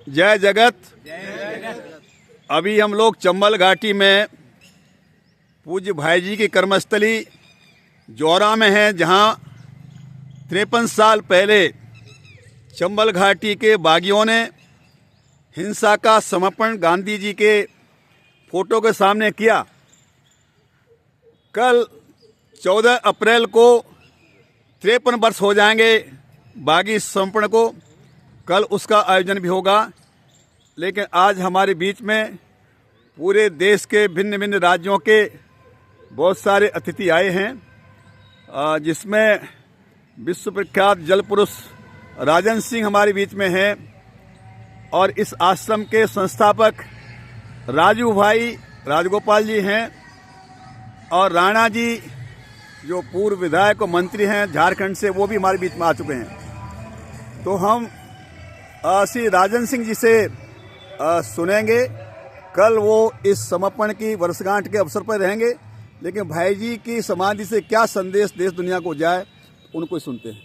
जय जगत। अभी हम लोग चंबल घाटी में पूज्य भाई जी की कर्मस्थली जौरा में हैं, जहां 53 साल पहले चंबल घाटी के बागियों ने हिंसा का समर्पण गांधी जी के फोटो के सामने किया। कल 14 अप्रैल को 53 वर्ष हो जाएंगे बागी समर्पण को। कल उसका आयोजन भी होगा, लेकिन आज हमारे बीच में पूरे देश के भिन्न भिन्न राज्यों के बहुत सारे अतिथि आए हैं, जिसमें विश्व प्रख्यात जल पुरुष राजन सिंह हमारे बीच में हैं और इस आश्रम के संस्थापक राजू भाई राजगोपाल जी हैं और राणा जी जो पूर्व विधायक और मंत्री हैं झारखंड से, वो भी हमारे बीच में आ चुके हैं। तो हम श्री राजन सिंह जी से सुनेंगे। कल वो इस समर्पण की वर्षगांठ के अवसर पर रहेंगे, लेकिन भाई जी की समाधि से क्या संदेश देश दुनिया को जाए, उनको सुनते हैं।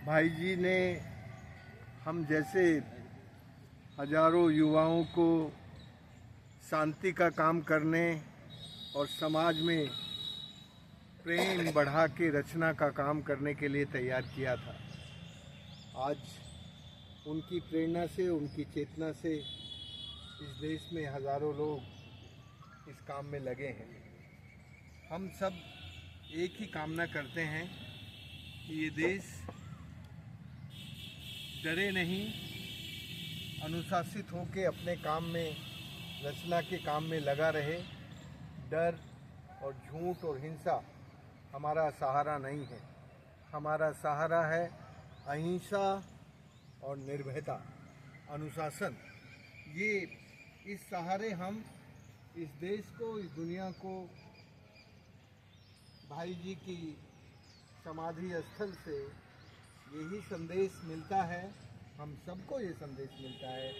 भाई जी ने हम जैसे हजारों युवाओं को शांति का काम करने और समाज में प्रेम बढ़ा के रचना का काम करने के लिए तैयार किया था। आज उनकी प्रेरणा से, उनकी चेतना से इस देश में हजारों लोग इस काम में लगे हैं। हम सब एक ही कामना करते हैं कि ये देश डरे नहीं, अनुशासित होकर अपने काम में, रचना के काम में लगा रहे। डर और झूठ और हिंसा हमारा सहारा नहीं है। हमारा सहारा है अहिंसा और निर्भयता, अनुशासन। ये इस सहारे हम इस देश को, इस दुनिया को भाई जी की समाधि स्थल से यही संदेश मिलता है, हम सबको ये संदेश मिलता है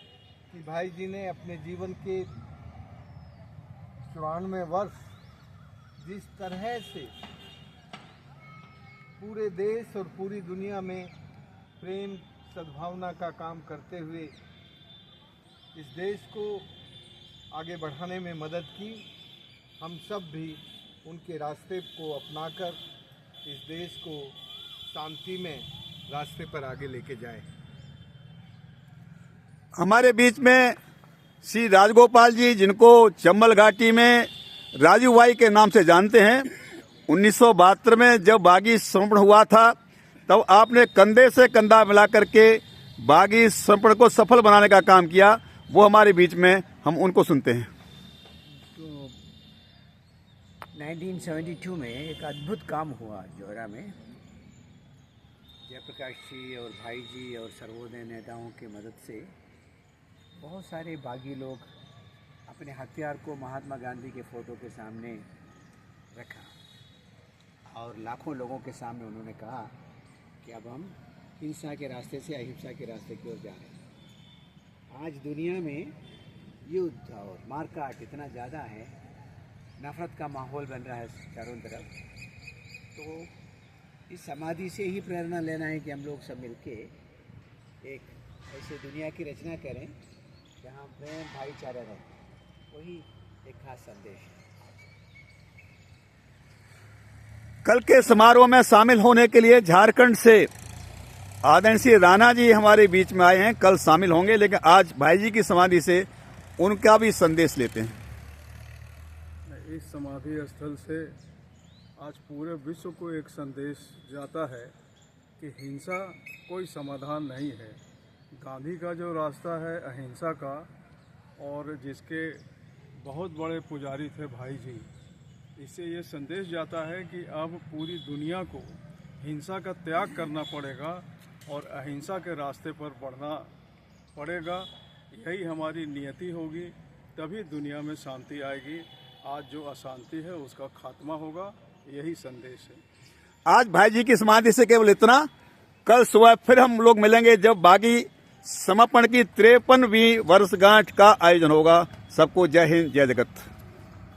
कि भाई जी ने अपने जीवन के 94 वर्ष जिस तरह से पूरे देश और पूरी दुनिया में प्रेम सद्भावना का काम करते हुए इस देश को आगे बढ़ाने में मदद की, हम सब भी उनके रास्ते को अपनाकर इस देश को शांति में रास्ते पर आगे लेके जाएं। हमारे बीच में श्री राजगोपाल जी, जिनको चंबल घाटी में राजू भाई के नाम से जानते हैं, 1972 में जब बागी समर्पण हुआ था, तब आपने कंधे से कंधा मिला करके बागी समर्पण को सफल बनाने का काम किया। वो हमारे बीच में, हम उनको सुनते हैं। तो 1972 में एक अद्भुत काम हुआ जौरा में। जयप्रकाश जी और भाई जी और सर्वोदय नेताओं की मदद से बहुत सारे बागी लोग अपने हथियार को महात्मा गांधी के फ़ोटो के सामने रखा और लाखों लोगों के सामने उन्होंने कहा कि अब हम हिंसा के रास्ते से अहिंसा के रास्ते की ओर जा रहे हैं। आज दुनिया में युद्ध और मारकाट इतना ज़्यादा है, नफ़रत का माहौल बन रहा है चारों तरफ। तो इस समाधि से ही प्रेरणा लेना है कि हम लोग सब मिलके एक ऐसे दुनिया की रचना करें जहाँ प्रेम भाईचारा रहे। वही एक खास संदेश है। कल के समारोह में शामिल होने के लिए झारखंड से आदरणीय श्री राणा जी हमारे बीच में आए हैं। कल शामिल होंगे, लेकिन आज भाई जी की समाधि से उनका भी संदेश लेते हैं। इस समाधि स्थल से आज पूरे विश्व को एक संदेश जाता है कि हिंसा कोई समाधान नहीं है। गांधी का जो रास्ता है अहिंसा का, और जिसके बहुत बड़े पुजारी थे भाई जी, इससे ये संदेश जाता है कि अब पूरी दुनिया को हिंसा का त्याग करना पड़ेगा और अहिंसा के रास्ते पर बढ़ना पड़ेगा। यही हमारी नियति होगी, तभी दुनिया में शांति आएगी। आज जो अशांति है उसका खात्मा होगा, यही संदेश है। आज भाई जी की समाधि से केवल इतना। कल सुबह फिर हम लोग मिलेंगे जब बागी समर्पण की 53वीं वर्षगांठ का आयोजन होगा। सबको जय हिंद, जय जगत।